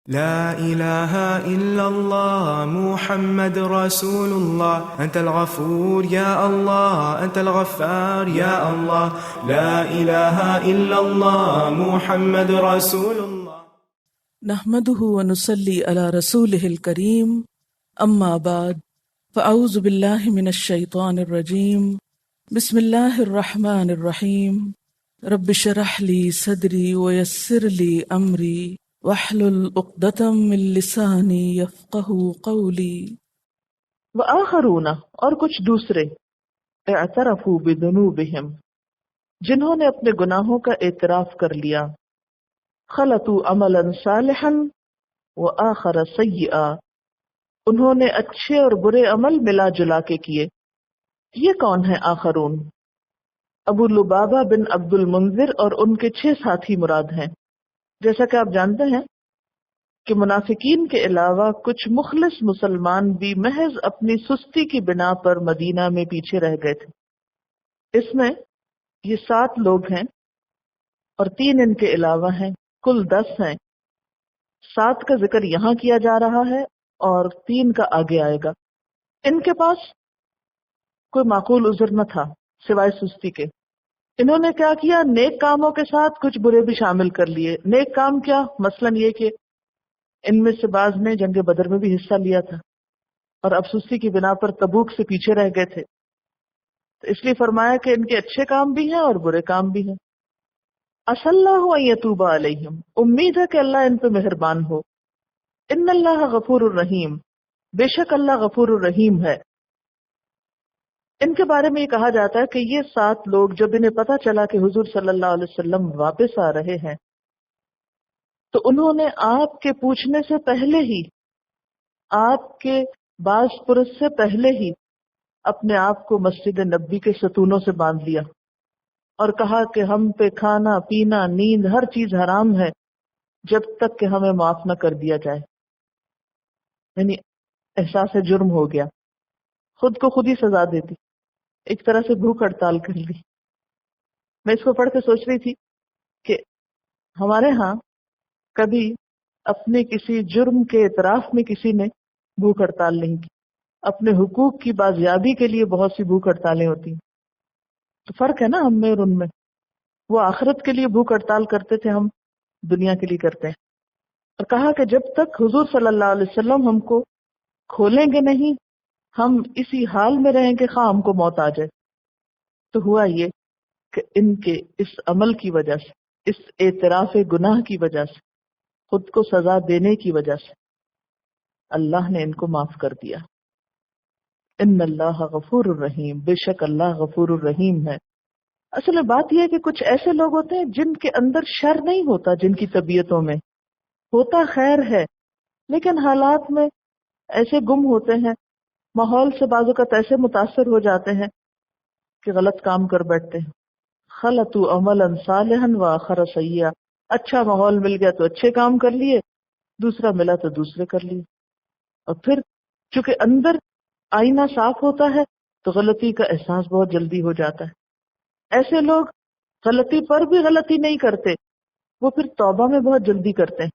لا إله إلا الله محمد رسول الله أنت الغفور يا الله أنت الغفار يا الله لا إله إلا الله محمد رسول الله. نحمده ونصلي على رسوله الكريم أما بعد فأعوذ بالله من الشيطان الرجيم بسم الله الرحمن الرحيم رب اشرح لي صدري ويسر لي أمري واحلل عقدة من لساني يفقهوا قولي. وآخرون، اور کچھ دوسرے، اعترفوا بذنوبہم، جنہوں نے اپنے گناہوں کا اعتراف کر لیا، خلطوا عملا صالحا وآخر سیئا، انہوں نے اچھے اور برے عمل ملا جلا کے کیے۔ یہ کون ہیں آخرون؟ ابو لبابہ بن عبد المنذر اور ان کے 6 ساتھی مراد ہیں۔ جیسا کہ آپ جانتے ہیں کہ منافقین کے علاوہ کچھ مخلص مسلمان بھی محض اپنی سستی کی بنا پر مدینہ میں پیچھے رہ گئے تھے۔ اس میں یہ 7 لوگ ہیں اور 3 ان کے علاوہ ہیں، کل 10 ہیں۔ 7 کا ذکر یہاں کیا جا رہا ہے اور 3 کا آگے آئے گا۔ ان کے پاس کوئی معقول عذر نہ تھا سوائے سستی کے۔ انہوں نے کیا کیا؟ نیک کاموں کے ساتھ کچھ برے بھی شامل کر لیے۔ نیک کام کیا؟ مثلاً یہ کہ ان میں سے بعض نے جنگ بدر میں بھی حصہ لیا تھا اور اب سستی کی بنا پر تبوک سے پیچھے رہ گئے تھے، تو اس لیے فرمایا کہ ان کے اچھے کام بھی ہیں اور برے کام بھی ہیں۔ عسى اللہ ان یتوب علیہم، امید ہے کہ اللہ ان پہ مہربان ہو۔ ان اللہ غفور الرحیم، بے شک اللہ غفور الرحیم ہے۔ ان کے بارے میں یہ کہا جاتا ہے کہ یہ 7 لوگ جب انہیں پتا چلا کہ حضور صلی اللہ علیہ وسلم واپس آ رہے ہیں تو انہوں نے آپ کے پوچھنے سے پہلے ہی، آپ کے باز پرس سے پہلے ہی اپنے آپ کو مسجد نبی کے ستونوں سے باندھ لیا اور کہا کہ ہم پہ کھانا پینا نیند ہر چیز حرام ہے جب تک کہ ہمیں معاف نہ کر دیا جائے۔ یعنی احساس جرم ہو گیا، خود کو خود ہی سزا دیتی، ایک طرح سے بھوک ہڑتال کر لی۔ میں اس کو پڑھ کے سوچ رہی تھی کہ ہمارے ہاں کبھی اپنے کسی جرم کے اعتراف میں کسی نے بھوک ہڑتال نہیں کی۔ اپنے حقوق کی بازیابی کے لیے بہت سی بھوک ہڑتالیں ہوتی ہیں، تو فرق ہے نا ہم میں اور ان میں۔ وہ آخرت کے لیے بھوک ہڑتال کرتے تھے، ہم دنیا کے لیے کرتے ہیں۔ اور کہا کہ جب تک حضور صلی اللہ علیہ وسلم ہم کو کھولیں گے نہیں، ہم اسی حال میں رہیں گے خواہ ہم کو موت آ جائے۔ تو ہوا یہ کہ ان کے اس عمل کی وجہ سے، اس اعتراف گناہ کی وجہ سے، خود کو سزا دینے کی وجہ سے اللہ نے ان کو معاف کر دیا۔ ان اللہ غفور الرحیم، بے شک اللہ غفور الرحیم ہے۔ اصل میں بات یہ ہے کہ کچھ ایسے لوگ ہوتے ہیں جن کے اندر شر نہیں ہوتا، جن کی طبیعتوں میں ہوتا خیر ہے، لیکن حالات میں ایسے گم ہوتے ہیں، ماحول سے بعض اوقات ایسے متاثر ہو جاتے ہیں کہ غلط کام کر بیٹھتے ہیں۔ خلطوا عملا صالحا واخر سیئا، اچھا ماحول مل گیا تو اچھے کام کر لیے، دوسرا ملا تو دوسرے کر لیے، اور پھر چونکہ اندر آئینہ صاف ہوتا ہے تو غلطی کا احساس بہت جلدی ہو جاتا ہے۔ ایسے لوگ غلطی پر بھی غلطی نہیں کرتے، وہ پھر توبہ میں بہت جلدی کرتے ہیں۔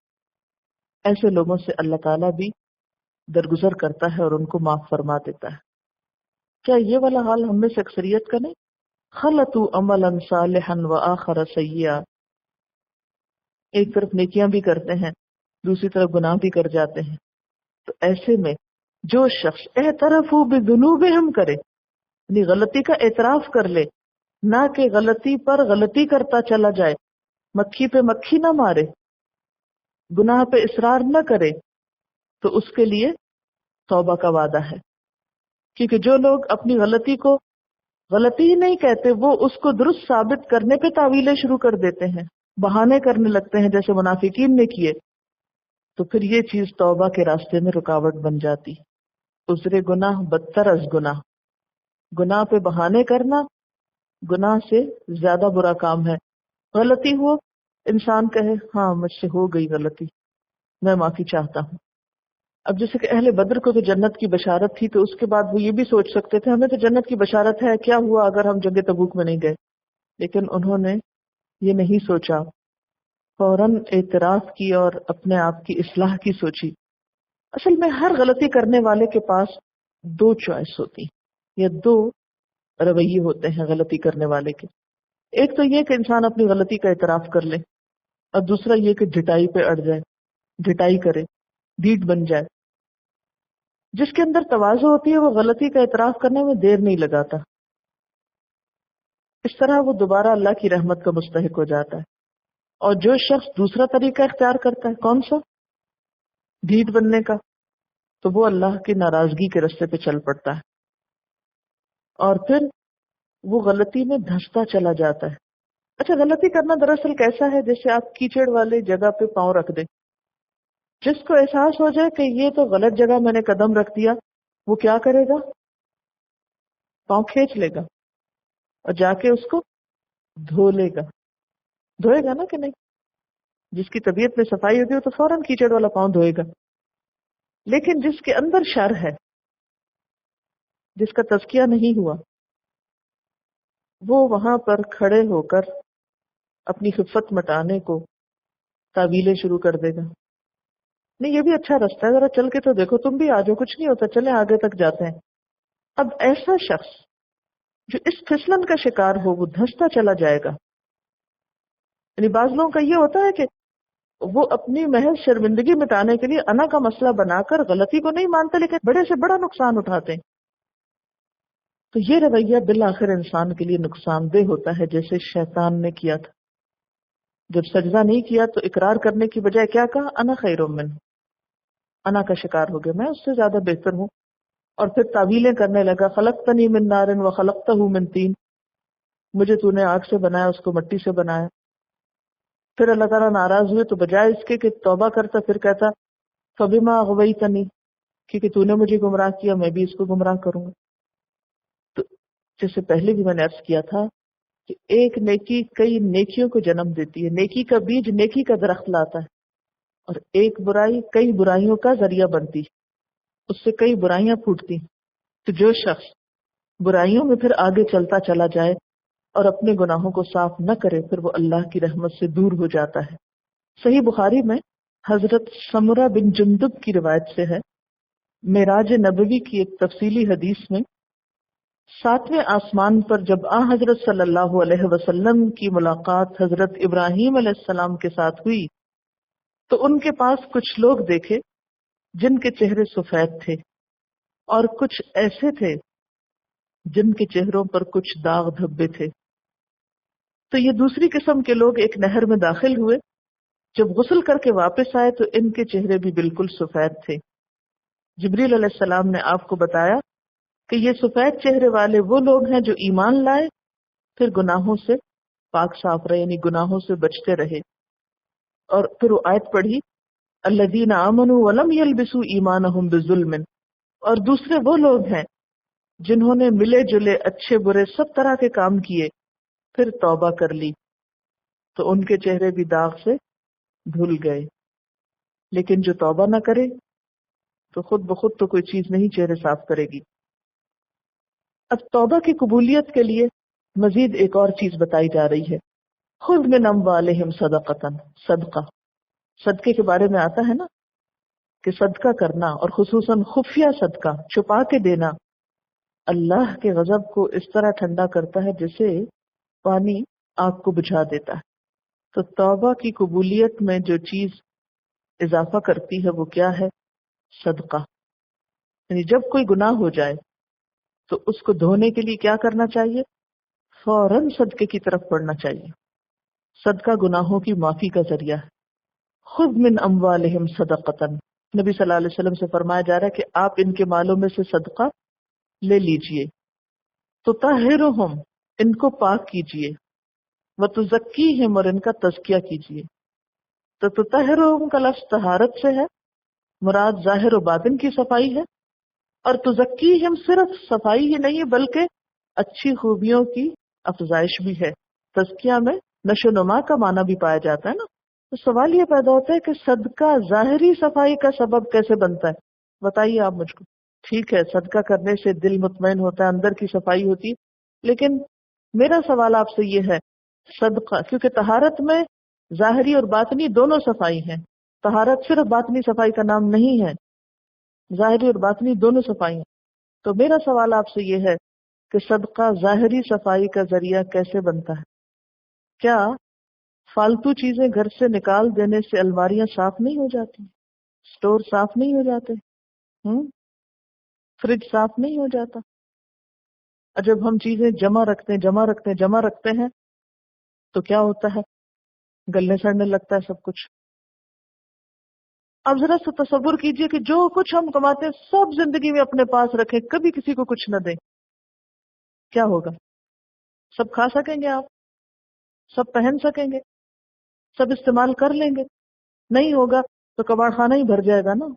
ایسے لوگوں سے اللہ تعالیٰ بھی درگزر کرتا ہے اور ان کو معاف فرما دیتا ہے۔ کیا یہ والا حال ہم میں سے اکثریت کا نہیں؟ خلطوا عملا صالحا وآخر سیئا، ایک طرف نیکیاں بھی کرتے ہیں، دوسری طرف گناہ بھی کر جاتے ہیں۔ تو ایسے میں جو شخص اعترفوا بذنوبہم کرے، یعنی غلطی کا اعتراف کر لے، نہ کہ غلطی پر غلطی کرتا چلا جائے، مکھی پہ مکھی نہ مارے، گناہ پہ اصرار نہ کرے، تو اس کے لیے توبہ کا وعدہ ہے۔ کیونکہ جو لوگ اپنی غلطی کو غلطی ہی نہیں کہتے، وہ اس کو درست ثابت کرنے پہ تعویلیں شروع کر دیتے ہیں، بہانے کرنے لگتے ہیں جیسے منافقین نے کیے، تو پھر یہ چیز توبہ کے راستے میں رکاوٹ بن جاتی۔ عذر گناہ بدتر از گناہ، گناہ پہ بہانے کرنا گناہ سے زیادہ برا کام ہے۔ غلطی ہو، انسان کہے ہاں مجھ سے ہو گئی غلطی، میں معافی چاہتا ہوں۔ اب جیسے کہ اہل بدر کو تو جنت کی بشارت تھی، تو اس کے بعد وہ یہ بھی سوچ سکتے تھے ہمیں تو جنت کی بشارت ہے، کیا ہوا اگر ہم جنگ تبوک میں نہیں گئے؟ لیکن انہوں نے یہ نہیں سوچا فوراً اعتراف کی اور اپنے آپ کی اصلاح کی سوچی. اصل میں ہر غلطی کرنے والے کے پاس دو چوائس ہوتی یا دو رویے ہوتے ہیں غلطی کرنے والے کے. ایک تو یہ کہ انسان اپنی غلطی کا اعتراف کر لے، اور دوسرا یہ کہ ڈھٹائی پہ اڑ جائے، ڈھٹائی کرے، ڈھیٹ بن جائے. جس کے اندر تواضع ہوتی ہے وہ غلطی کا اعتراف کرنے میں دیر نہیں لگاتا. اس طرح وہ دوبارہ اللہ کی رحمت کا مستحق ہو جاتا ہے. اور جو شخص دوسرا طریقہ اختیار کرتا ہے، کون سا؟ ڈھیٹ بننے کا، تو وہ اللہ کی ناراضگی کے راستے پہ چل پڑتا ہے اور پھر وہ غلطی میں دھنستا چلا جاتا ہے. اچھا، غلطی کرنا دراصل کیسا ہے؟ جیسے آپ کیچڑ والے جگہ پہ پاؤں رکھ دیں. جس کو احساس ہو جائے کہ یہ تو غلط جگہ میں نے قدم رکھ دیا، وہ کیا کرے گا؟ پاؤں کھینچ لے گا اور جا کے اس کو دھو لے گا. دھوئے گا نا کہ نہیں؟ جس کی طبیعت میں صفائی ہوتی ہے تو فوراً کیچڑ والا پاؤں دھوئے گا. لیکن جس کے اندر شر ہے، جس کا تزکیہ نہیں ہوا، وہ وہاں پر کھڑے ہو کر اپنی خفت مٹانے کو تعویلیں شروع کر دے گا. نہیں، یہ بھی اچھا راستہ ہے، ذرا چل کے تو دیکھو، تم بھی آ جاؤ، کچھ نہیں ہوتا، چلیں آگے تک جاتے ہیں. اب ایسا شخص جو اس پھسلن کا شکار ہو وہ دھنستا چلا جائے گا. یعنی بعض لوگوں کا یہ ہوتا ہے کہ وہ اپنی محض شرمندگی مٹانے کے لیے انا کا مسئلہ بنا کر غلطی کو نہیں مانتے لیکن بڑے سے بڑا نقصان اٹھاتے ہیں. تو یہ رویہ بالآخر انسان کے لیے نقصان دہ ہوتا ہے، جیسے شیطان نے کیا تھا. جب سجدہ نہیں کیا تو اقرار کرنے کی بجائے کیا کہا؟ انا خیر من، انا کا شکار ہو گیا، میں اس سے زیادہ بہتر ہوں. اور پھر تعویلیں کرنے لگا، خلقتنی من نار و خلقتہ من طین، مجھے تو نے آگ سے بنایا، اس کو مٹی سے بنایا. پھر اللہ تعالیٰ ناراض ہوئے تو بجائے اس کے کہ توبہ کرتا پھر کہتا فبما اغویتنی، کیونکہ تو نے مجھے گمراہ کیا میں بھی اس کو گمراہ کروں گا. تو جیسے پہلے بھی میں نے عرض کیا تھا کہ ایک نیکی کئی نیکیوں کو جنم دیتی ہے، نیکی کا بیج نیکی کا درخت لاتا ہے، اور ایک برائی کئی برائیوں کا ذریعہ بنتی، اس سے کئی برائیاں پھوٹتی. تو جو شخص برائیوں میں پھر آگے چلتا چلا جائے اور اپنے گناہوں کو صاف نہ کرے، پھر وہ اللہ کی رحمت سے دور ہو جاتا ہے. صحیح بخاری میں حضرت سمرہ بن جندب کی روایت سے ہے، معراج نبوی کی ایک تفصیلی حدیث میں 7ویں آسمان پر جب حضرت صلی اللہ علیہ وسلم کی ملاقات حضرت ابراہیم علیہ السلام کے ساتھ ہوئی تو ان کے پاس کچھ لوگ دیکھے جن کے چہرے سفید تھے اور کچھ ایسے تھے جن کے چہروں پر کچھ داغ دھبے تھے. تو یہ دوسری قسم کے لوگ ایک نہر میں داخل ہوئے، جب غسل کر کے واپس آئے تو ان کے چہرے بھی بالکل سفید تھے. جبریل علیہ السلام نے آپ کو بتایا کہ یہ سفید چہرے والے وہ لوگ ہیں جو ایمان لائے پھر گناہوں سے پاک صاف رہے، یعنی گناہوں سے بچتے رہے. اور پھر وہ آیت پڑھی الذین آمنوا ولم یلبسوا ایمانہم بظلم، اور دوسرے وہ لوگ ہیں جنہوں نے ملے جلے اچھے برے سب طرح کے کام کیے پھر توبہ کر لی تو ان کے چہرے بھی داغ سے دھل گئے. لیکن جو توبہ نہ کرے تو خود بخود تو کوئی چیز نہیں چہرے صاف کرے گی. اب توبہ کی قبولیت کے لیے مزید ایک اور چیز بتائی جا رہی ہے، خذ من اموالہم صدقۃ، صدقہ. صدقے کے بارے میں آتا ہے نا کہ صدقہ کرنا، اور خصوصاً خفیہ صدقہ چھپا کے دینا، اللہ کے غضب کو اس طرح ٹھنڈا کرتا ہے جیسے پانی آگ کو بجھا دیتا ہے. تو توبہ کی قبولیت میں جو چیز اضافہ کرتی ہے وہ کیا ہے؟ صدقہ. یعنی جب کوئی گناہ ہو جائے تو اس کو دھونے کے لیے کیا کرنا چاہیے؟ فوراً صدقے کی طرف بڑھنا چاہیے. صدقہ گناہوں کی معافی کا ذریعہ ہے. خذ من اموالہم صدقۃ، نبی صلی اللہ علیہ وسلم سے فرمایا جا رہا ہے کہ آپ ان کے مالوں میں سے صدقہ لے لیجئے. تو طہرہم، ان کو پاک کیجئے، وتزکیہم، اور ان کا تزکیہ کیجئے. تو تطہرہم کا لفظ طہارت سے ہے، مراد ظاہر و باطن کی صفائی ہے، اور تزکیہم صرف صفائی ہی نہیں بلکہ اچھی خوبیوں کی افزائش بھی ہے. تزکیہ میں نشو و نما کا معنی بھی پایا جاتا ہے نا. تو سوال یہ پیدا ہوتا ہے کہ صدقہ ظاہری صفائی کا سبب کیسے بنتا ہے؟ بتائیے آپ مجھ کو. ٹھیک ہے، صدقہ کرنے سے دل مطمئن ہوتا ہے، اندر کی صفائی ہوتی ہے، لیکن میرا سوال آپ سے یہ ہے، صدقہ کیونکہ طہارت میں ظاہری اور باطنی دونوں صفائی ہیں. طہارت صرف باطنی صفائی کا نام نہیں ہے، ظاہری اور باطنی دونوں صفائی ہیں. تو میرا سوال آپ سے یہ ہے کہ صدقہ ظاہری صفائی کا ذریعہ کیسے بنتا ہے؟ کیا فالتو چیزیں گھر سے نکال دینے سے الماریاں صاف نہیں ہو جاتی؟ اسٹور صاف نہیں ہو جاتے؟ فریج صاف نہیں ہو جاتا؟ اور جب ہم چیزیں جمع رکھتے ہیں تو کیا ہوتا ہے؟ گلنے سڑنے لگتا ہے سب کچھ. اب ذرا سا تصور کیجئے کہ جو کچھ ہم کماتے ہیں سب زندگی میں اپنے پاس رکھیں، کبھی کسی کو کچھ نہ دیں، کیا ہوگا؟ سب کھا سکیں گے آپ؟ سب پہن سکیں گے؟ سب استعمال کر لیں گے؟ نہیں ہوگا تو کباڑ خانہ ہی بھر جائے گا نا.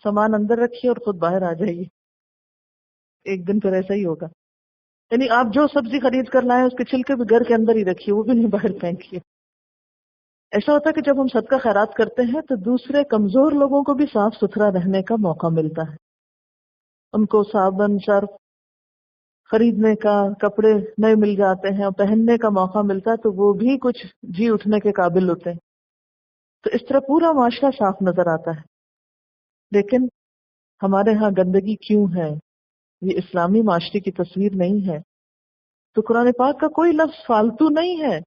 سامان اندر رکھیے اور خود باہر آ جائیے. ایک دن پھر ایسا ہی ہوگا. یعنی آپ جو سبزی خرید کر لائیں اس کے چھلکے بھی گھر کے اندر ہی رکھیے، وہ بھی نہیں باہر پھینکیے. ایسا ہوتا ہے کہ جب ہم صدقہ خیرات کرتے ہیں تو دوسرے کمزور لوگوں کو بھی صاف ستھرا رہنے کا موقع ملتا ہے. ان کو صابن، سرف خریدنے کا، کپڑے نئے مل جاتے ہیں اور پہننے کا موقع ملتا ہے، تو وہ بھی کچھ جی اٹھنے کے قابل ہوتے ہیں. تو اس طرح پورا معاشرہ صاف نظر آتا ہے. لیکن ہمارے ہاں گندگی کیوں ہے؟ یہ اسلامی معاشرے کی تصویر نہیں ہے. تو قرآن پاک کا کوئی لفظ فالتو نہیں ہے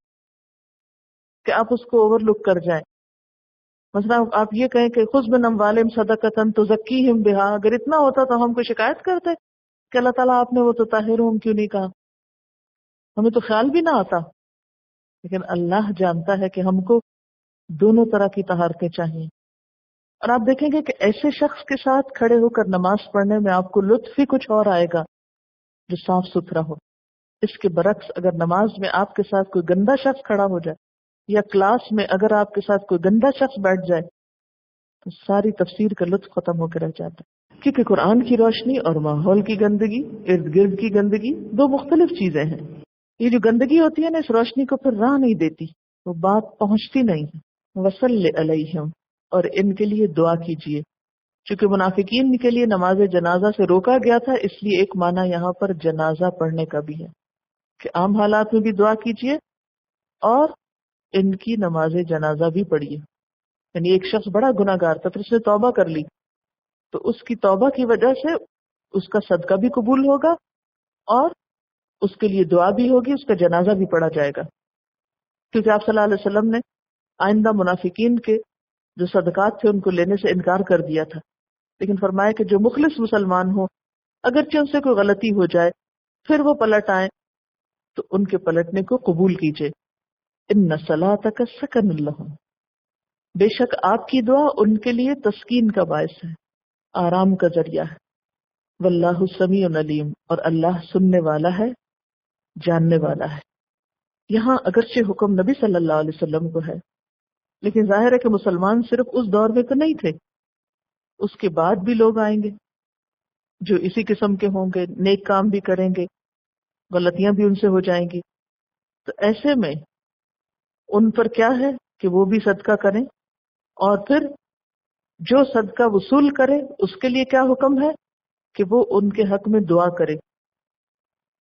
کہ آپ اس کو اوور لک کر جائیں. مثلا آپ یہ کہیں کہ خذ من اموالہم صدقۃ تزکیہم بہا، اگر اتنا ہوتا تو ہم کو شکایت کرتے کہ اللہ تعالیٰ آپ نے وہ تو طاہرہم کیوں نہیں کہا؟ ہمیں تو خیال بھی نہ آتا. لیکن اللہ جانتا ہے کہ ہم کو دونوں طرح کی طہارتیں چاہیے. اور آپ دیکھیں گے کہ ایسے شخص کے ساتھ کھڑے ہو کر نماز پڑھنے میں آپ کو لطف ہی کچھ اور آئے گا جو صاف ستھرا ہو. اس کے برعکس اگر نماز میں آپ کے ساتھ کوئی گندا شخص کھڑا ہو جائے یا کلاس میں اگر آپ کے ساتھ کوئی گندا شخص بیٹھ جائے تو ساری تفسیر کا لطف ختم ہو کے رہ جاتا ہے. کیونکہ قرآن کی روشنی اور ماحول کی گندگی، ارد گرد کی گندگی دو مختلف چیزیں ہیں. یہ جو گندگی ہوتی ہے نا، اس روشنی کو پھر راہ نہیں دیتی، وہ بات پہنچتی نہیں ہے. وصل علیہم، اور ان کے لیے دعا کیجیے. چونکہ منافقین کے لیے نماز جنازہ سے روکا گیا تھا، اس لیے ایک معنی یہاں پر جنازہ پڑھنے کا بھی ہے کہ عام حالات میں بھی دعا کیجیے اور ان کی نماز جنازہ بھی پڑھیے. یعنی ایک شخص بڑا گناہ گار تھا، پھر اس نے توبہ کر لی، تو اس کی توبہ کی وجہ سے اس کا صدقہ بھی قبول ہوگا اور اس کے لیے دعا بھی ہوگی، اس کا جنازہ بھی پڑھا جائے گا. کیونکہ آپ صلی اللہ علیہ وسلم نے آئندہ منافقین کے جو صدقات تھے ان کو لینے سے انکار کر دیا تھا، لیکن فرمایا کہ جو مخلص مسلمان ہو، اگرچہ ان سے کوئی غلطی ہو جائے پھر وہ پلٹ آئیں تو ان کے پلٹنے کو قبول کیجئے. ان صلاتک سکن لہم، بے شک آپ کی دعا ان کے لیے تسکین کا باعث ہے، آرام کا ذریعہ ہے. واللہ سمیع علیم، اور اللہ سننے والا ہے، جاننے والا ہے. یہاں اگرچہ حکم نبی صلی اللہ علیہ وسلم کو ہے، لیکن ظاہر ہے کہ مسلمان صرف اس دور میں تو نہیں تھے، اس کے بعد بھی لوگ آئیں گے جو اسی قسم کے ہوں گے، نیک کام بھی کریں گے، غلطیاں بھی ان سے ہو جائیں گی. تو ایسے میں ان پر کیا ہے کہ وہ بھی صدقہ کریں، اور پھر جو صدقہ وصول کرے اس کے لیے کیا حکم ہے کہ وہ ان کے حق میں دعا کرے.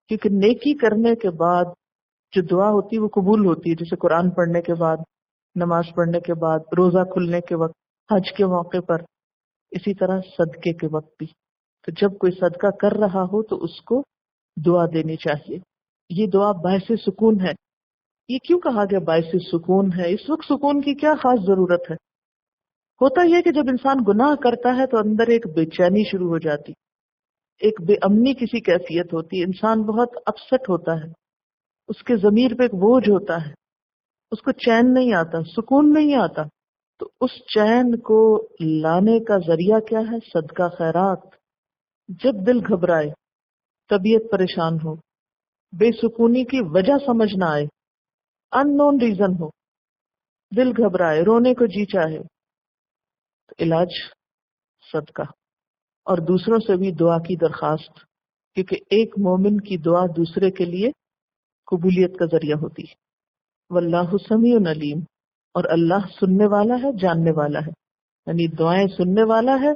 کیونکہ نیکی کرنے کے بعد جو دعا ہوتی ہے وہ قبول ہوتی ہے، جیسے قرآن پڑھنے کے بعد، نماز پڑھنے کے بعد، روزہ کھلنے کے وقت، حج کے موقع پر، اسی طرح صدقے کے وقت بھی. تو جب کوئی صدقہ کر رہا ہو تو اس کو دعا دینی چاہیے. یہ دعا باعث سکون ہے. یہ کیوں کہا گیا باعث سکون ہے؟ اس وقت سکون کی کیا خاص ضرورت ہے؟ ہوتا یہ کہ جب انسان گناہ کرتا ہے تو اندر ایک بے چینی شروع ہو جاتی، ایک بے امنی کسی کیفیت ہوتی ہے، انسان بہت اپسٹ ہوتا ہے، اس کے ضمیر پہ ایک بوجھ ہوتا ہے، اس کو چین نہیں آتا، سکون نہیں آتا. تو اس چین کو لانے کا ذریعہ کیا ہے؟ صدقہ خیرات. جب دل گھبرائے، طبیعت پریشان ہو، بے سکونی کی وجہ سمجھ نہ آئے، ان نون ریزن ہو، دل گھبرائے، رونے کو جی چاہے، تو علاج صدقہ اور دوسروں سے بھی دعا کی درخواست، کیونکہ ایک مومن کی دعا دوسرے کے لیے قبولیت کا ذریعہ ہوتی ہے. واللہ سمیع علیم، اور اللہ سننے والا ہے، جاننے والا ہے. یعنی دعائیں سننے والا ہے،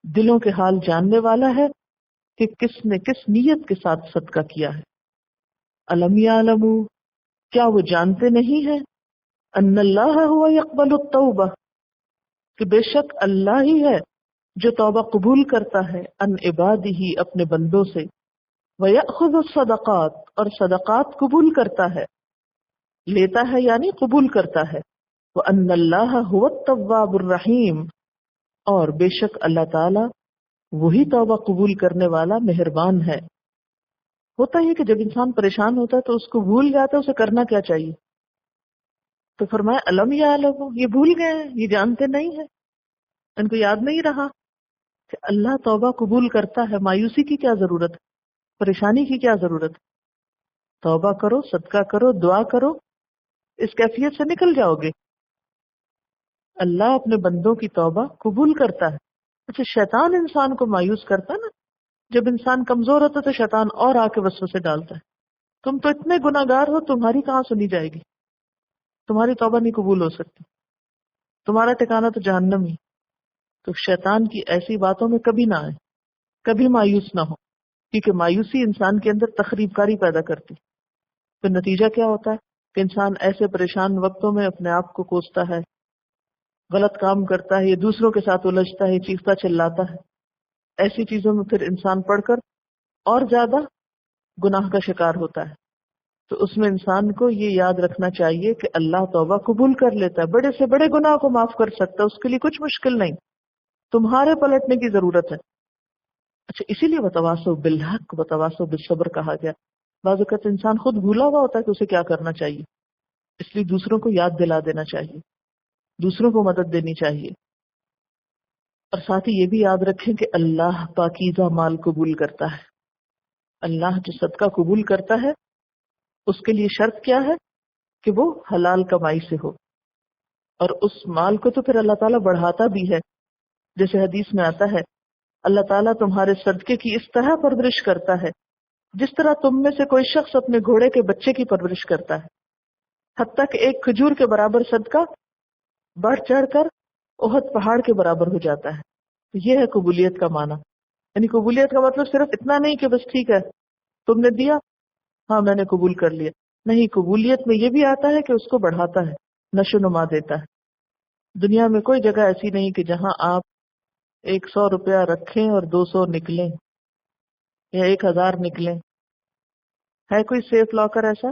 دلوں کے حال جاننے والا ہے کہ کس نے کس نیت کے ساتھ صدقہ کیا ہے. الم یعلموا، کیا وہ جانتے نہیں ہیں ان اللہ ہوا یقبل التوبہ، کہ بے شک اللہ ہی ہے جو توبہ قبول کرتا ہے، ان عبادہ، اپنے بندوں سے، ویأخذ الصدقات، اور صدقات قبول کرتا ہے، لیتا ہے یعنی قبول کرتا ہے، وان اللہ هو التواب الرحیم، اور بے شک اللہ تعالی وہی توبہ قبول کرنے والا مہربان ہے۔ ہوتا ہے کہ جب انسان پریشان ہوتا ہے تو اس کو بھول جاتا ہے اسے کرنا کیا چاہیے، تو فرمایا الم یعلم، یہ بھول گئے ہیں، یہ جانتے نہیں ہیں، ان کو یاد نہیں رہا کہ اللہ توبہ قبول کرتا ہے۔ مایوسی کی کیا ضرورت ہے، پریشانی کی کیا ضرورت ہے؟ توبہ کرو، صدقہ کرو، دعا کرو، اس کیفیت سے نکل جاؤ گے۔ اللہ اپنے بندوں کی توبہ قبول کرتا ہے۔ اچھا، شیطان انسان کو مایوس کرتا ہے نا، جب انسان کمزور ہوتا ہے تو شیطان اور آ کے وسوسے ڈالتا ہے، تم تو اتنے گناہ گار ہو، تمہاری کہاں سنی جائے گی، تمہاری توبہ نہیں قبول ہو سکتی، تمہارا ٹھکانہ تو جہنم ہی۔ تو شیطان کی ایسی باتوں میں کبھی نہ آئے، کبھی مایوس نہ ہو، کیونکہ مایوسی انسان کے اندر تخریب کاری پیدا کرتی، پھر نتیجہ کیا ہوتا ہے کہ انسان ایسے پریشان وقتوں میں اپنے آپ کو کوستا ہے، غلط کام کرتا ہے، یا دوسروں کے ساتھ الجھتا ہے، چیختا چلاتا ہے۔ ایسی چیزوں میں پھر انسان پڑھ کر اور زیادہ گناہ کا شکار ہوتا ہے۔ تو اس میں انسان کو یہ یاد رکھنا چاہیے کہ اللہ توبہ قبول کر لیتا ہے، بڑے سے بڑے گناہ کو معاف کر سکتا ہے، اس کے لیے کچھ مشکل نہیں، تمہارے پلٹنے کی ضرورت ہے۔ اچھا، اسی لیے وتواصوا بالحق وتواصوا بالصبر کہا گیا۔ بعض اوقات انسان خود بھولا ہوا ہوتا ہے کہ اسے کیا کرنا چاہیے، اس لیے دوسروں کو یاد دلا دینا چاہیے، دوسروں کو مدد دینی چاہیے۔ اور ساتھ ہی یہ بھی یاد رکھیں کہ اللہ پاکیزہ مال قبول کرتا ہے۔ اللہ جو صدقہ قبول کرتا ہے اس کے لیے شرط کیا ہے کہ وہ حلال کمائی سے ہو، اور اس مال کو تو پھر اللہ تعالیٰ بڑھاتا بھی ہے، جیسے حدیث میں آتا ہے اللہ تعالیٰ تمہارے صدقے کی اس طرح پرورش کرتا ہے جس طرح تم میں سے کوئی شخص اپنے گھوڑے کے بچے کی پرورش کرتا ہے، حتیٰ کہ ایک کھجور کے برابر صدقہ بڑھ چڑھ کر احد پہاڑ کے برابر ہو جاتا ہے۔ تو یہ ہے قبولیت کا معنی، یعنی قبولیت کا مطلب صرف اتنا نہیں کہ بس ٹھیک ہے تم نے دیا، ہاں میں نے قبول کر لیا، نہیں، قبولیت میں یہ بھی آتا ہے کہ اس کو بڑھاتا ہے، نشو نما دیتا ہے۔ دنیا میں کوئی جگہ ایسی نہیں کہ جہاں آپ 100 روپیہ رکھیں اور 200 نکلیں یا 1000 نکلیں، ہے کوئی سیف لاکر ایسا؟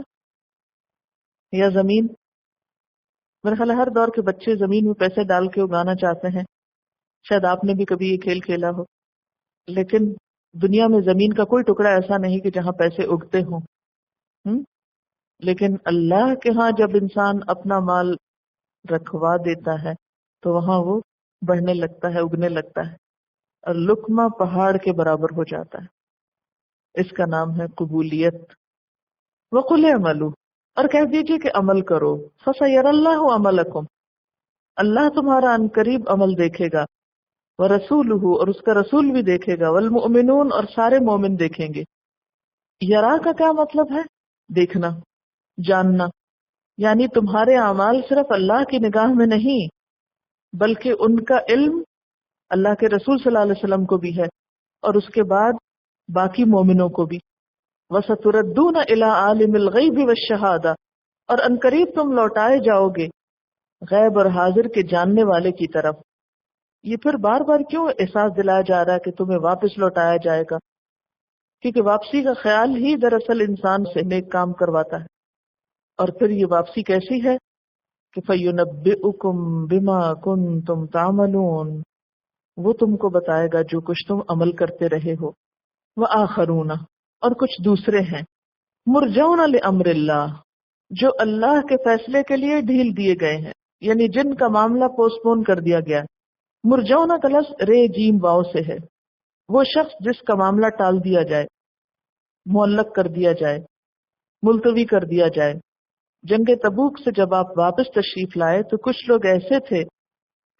یا زمین؟ میرے خیال ہے ہر دور کے بچے زمین میں پیسے ڈال کے اگانا چاہتے ہیں، شاید آپ نے بھی کبھی یہ کھیل کھیلا ہو، لیکن دنیا میں زمین کا کوئی ٹکڑا ایسا نہیں کہ جہاں پیسے اگتے ہوں۔ لیکن اللہ کے ہاں جب انسان اپنا مال رکھوا دیتا ہے تو وہاں وہ بڑھنے لگتا ہے، اگنے لگتا ہے، اور لقمہ پہاڑ کے برابر ہو جاتا ہے۔ اس کا نام ہے قبولیت۔ وَقُلْ اعْمَلُوا، اور کہہ دیجئے کہ عمل کرو، فَسَيَرَى اللَّهُ عَمَلَكُمْ، اللہ تمہارا عنقریب عمل دیکھے گا، وَرَسُولُهُ، اور اس کا رسول بھی دیکھے گا، وَالْمُؤْمِنُونَ، اور سارے مومن دیکھیں گے۔ یرا کا کیا مطلب ہے؟ دیکھنا، جاننا، یعنی تمہارے اعمال صرف اللہ کی نگاہ میں نہیں بلکہ ان کا علم اللہ کے رسول صلی اللہ علیہ وسلم کو بھی ہے، اور اس کے بعد باقی مومنوں کو بھی۔ وَسَتُرَدُّونَ إِلَىٰ عَالِمِ الْغَيْبِ وَالشَّهَادَةِ، اور عنقریب تم لوٹائے جاؤ گے غیب اور حاضر کے جاننے والے کی طرف۔ یہ پھر بار بار کیوں احساس دلایا جا رہا ہے کہ تمہیں واپس لوٹایا جائے گا؟ کیونکہ واپسی کا خیال ہی دراصل انسان سے نیک کام کرواتا ہے۔ اور پھر یہ واپسی کیسی ہے کہ فَيُنَبِّئُكُم بِمَا كُنتُمْ تَعْمَلُونَ، وہ تم کو بتائے گا جو کچھ تم عمل کرتے رہے ہو۔ وَآخَرُونَ، اور کچھ دوسرے ہیں، مُرْجَوْنَ لِأَمْرِ اللَّهِ، جو اللہ کے فیصلے کے لیے ڈھیل دیے گئے ہیں، یعنی جن کا معاملہ پوسٹ پون کر دیا گیا ہے۔ مرجونا کا لفظ رے جیم واو سے ہے، وہ شخص جس کا معاملہ ٹال دیا جائے، معلق کر دیا جائے، ملتوی کر دیا جائے۔ جنگ تبوک سے جب آپ واپس تشریف لائے تو کچھ لوگ ایسے تھے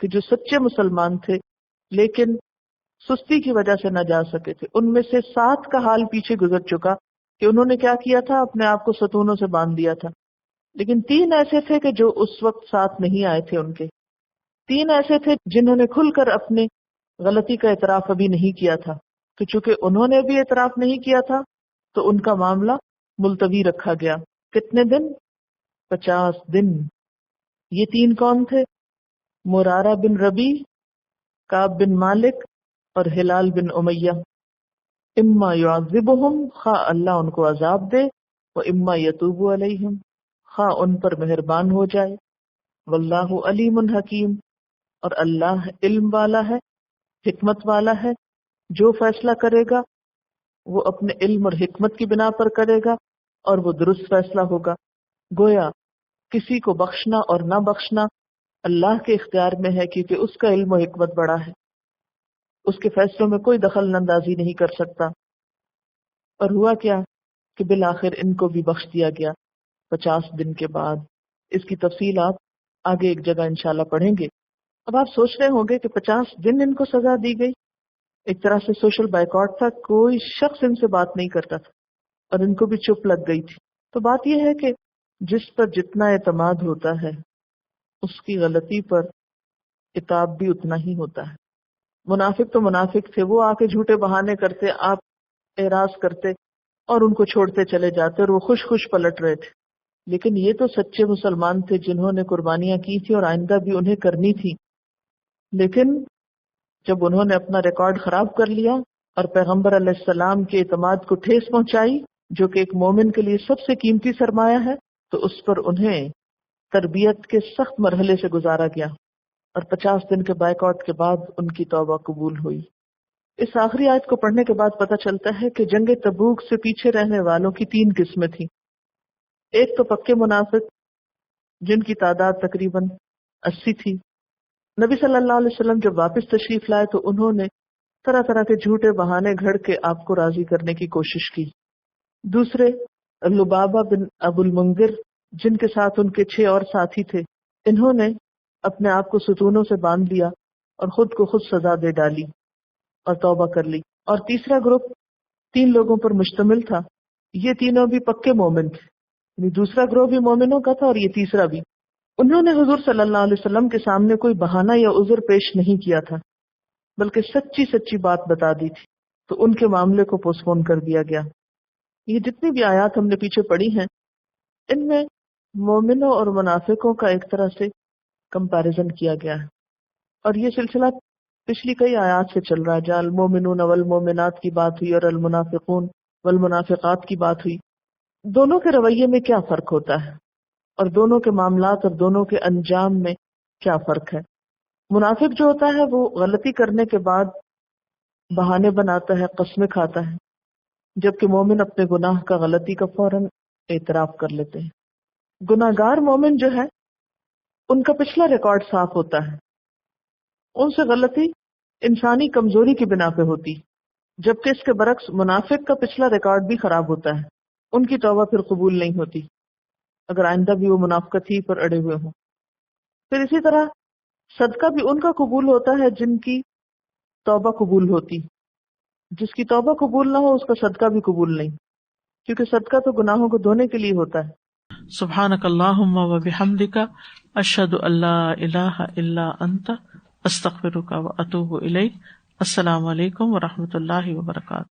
کہ جو سچے مسلمان تھے لیکن سستی کی وجہ سے نہ جا سکے تھے۔ ان میں سے 7 کا حال پیچھے گزر چکا کہ انہوں نے کیا کیا تھا، اپنے آپ کو ستونوں سے باندھ دیا تھا، لیکن 3 ایسے تھے کہ جو اس وقت ساتھ نہیں آئے تھے ان کے۔ 3 ایسے تھے جنہوں نے کھل کر اپنے غلطی کا اعتراف ابھی نہیں کیا تھا، تو چونکہ انہوں نے بھی اعتراف نہیں کیا تھا تو ان کا معاملہ ملتوی رکھا گیا۔ کتنے دن؟ 50 دن۔ یہ تین کون تھے؟ مرارہ بن ربی، کعب بن مالک اور ہلال بن امیہ۔ اما یعذبہم، خواہ اللہ ان کو عذاب دے، و اما یتوب علیہم، خواہ ان پر مہربان ہو جائے۔ واللہ علیم حکیم، اور اللہ علم والا ہے، حکمت والا ہے۔ جو فیصلہ کرے گا وہ اپنے علم اور حکمت کی بنا پر کرے گا، اور وہ درست فیصلہ ہوگا۔ گویا کسی کو بخشنا اور نہ بخشنا اللہ کے اختیار میں ہے، کیونکہ اس کا علم و حکمت بڑا ہے، اس کے فیصلوں میں کوئی دخل اندازی نہیں کر سکتا۔ اور ہوا کیا کہ بالآخر ان کو بھی بخش دیا گیا 50 دن کے بعد۔ اس کی تفصیل آپ آگے ایک جگہ انشاءاللہ پڑھیں گے۔ اب آپ سوچ رہے ہوں گے کہ 50 دن ان کو سزا دی گئی، ایک طرح سے سوشل بائیکاٹ تھا، کوئی شخص ان سے بات نہیں کرتا تھا اور ان کو بھی چپ لگ گئی تھی۔ تو بات یہ ہے کہ جس پر جتنا اعتماد ہوتا ہے اس کی غلطی پر عتاب بھی اتنا ہی ہوتا ہے۔ منافق تو منافق تھے، وہ آ کے جھوٹے بہانے کرتے، آپ اعراض کرتے اور ان کو چھوڑتے چلے جاتے، اور وہ خوش خوش پلٹ رہے تھے۔ لیکن یہ تو سچے مسلمان تھے جنہوں نے قربانیاں کی تھی اور آئندہ بھی انہیں کرنی تھی۔ لیکن جب انہوں نے اپنا ریکارڈ خراب کر لیا اور پیغمبر علیہ السلام کے اعتماد کو ٹھیس پہنچائی، جو کہ ایک مومن کے لیے سب سے قیمتی سرمایہ ہے، تو اس پر انہیں تربیت کے سخت مرحلے سے گزارا گیا، اور 50 دن کے بائیکاٹ کے بعد ان کی توبہ قبول ہوئی۔ اس آخری آیت کو پڑھنے کے بعد پتہ چلتا ہے کہ جنگ تبوک سے پیچھے رہنے والوں کی 3 قسمیں تھیں۔ ایک تو پکے منافق جن کی تعداد تقریباً 80 تھی۔ نبی صلی اللہ علیہ وسلم جب واپس تشریف لائے تو انہوں نے طرح طرح کے جھوٹے بہانے گھڑ کے آپ کو راضی کرنے کی کوشش کی۔ دوسرے لبابہ بن ابو المنذر، جن کے ساتھ ان کے 6 اور ساتھی تھے، انہوں نے اپنے آپ کو ستونوں سے باندھ لیا اور خود کو خود سزا دے ڈالی اور توبہ کر لی۔ اور تیسرا گروپ 3 لوگوں پر مشتمل تھا، یہ تینوں بھی پکے مومن تھے، یعنی دوسرا گروہ بھی مومنوں کا تھا اور یہ تیسرا بھی۔ انہوں نے حضور صلی اللہ علیہ وسلم کے سامنے کوئی بہانہ یا عذر پیش نہیں کیا تھا، بلکہ سچی سچی بات بتا دی تھی، تو ان کے معاملے کو پوسٹ پون کر دیا گیا۔ یہ جتنی بھی آیات ہم نے پیچھے پڑھی ہیں، ان میں مومنوں اور منافقوں کا ایک طرح سے کمپیریزن کیا گیا ہے، اور یہ سلسلہ پچھلی کئی آیات سے چل رہا ہے، جہاں المومنون والمومنات کی بات ہوئی اور المنافقون والمنافقات کی بات ہوئی۔ دونوں کے رویے میں کیا فرق ہوتا ہے، اور دونوں کے معاملات اور دونوں کے انجام میں کیا فرق ہے؟ منافق جو ہوتا ہے وہ غلطی کرنے کے بعد بہانے بناتا ہے، قسمیں کھاتا ہے، جبکہ مومن اپنے گناہ کا، غلطی کا فوراً اعتراف کر لیتے ہیں۔ گناہ گار مومن جو ہے ان کا پچھلا ریکارڈ صاف ہوتا ہے، ان سے غلطی انسانی کمزوری کی بنا پہ ہوتی، جبکہ اس کے برعکس منافق کا پچھلا ریکارڈ بھی خراب ہوتا ہے، ان کی توبہ پھر قبول نہیں ہوتی اگر آئندہ بھی وہ منافقت ہی پر اڑے ہوئے ہوں۔ پھر اسی طرح صدقہ بھی ان کا قبول ہوتا ہے جن کی توبہ قبول ہوتی، جس کی توبہ قبول نہ ہو اس کا صدقہ بھی قبول نہیں، کیونکہ صدقہ تو گناہوں کو دھونے کے لیے ہوتا ہے۔ سبحانک اللہم و بحمدک، اشہد ان لا الہ الا انت، استغفرک و اتوب الیک۔ السلام علیکم و رحمۃ اللہ وبرکاتہ۔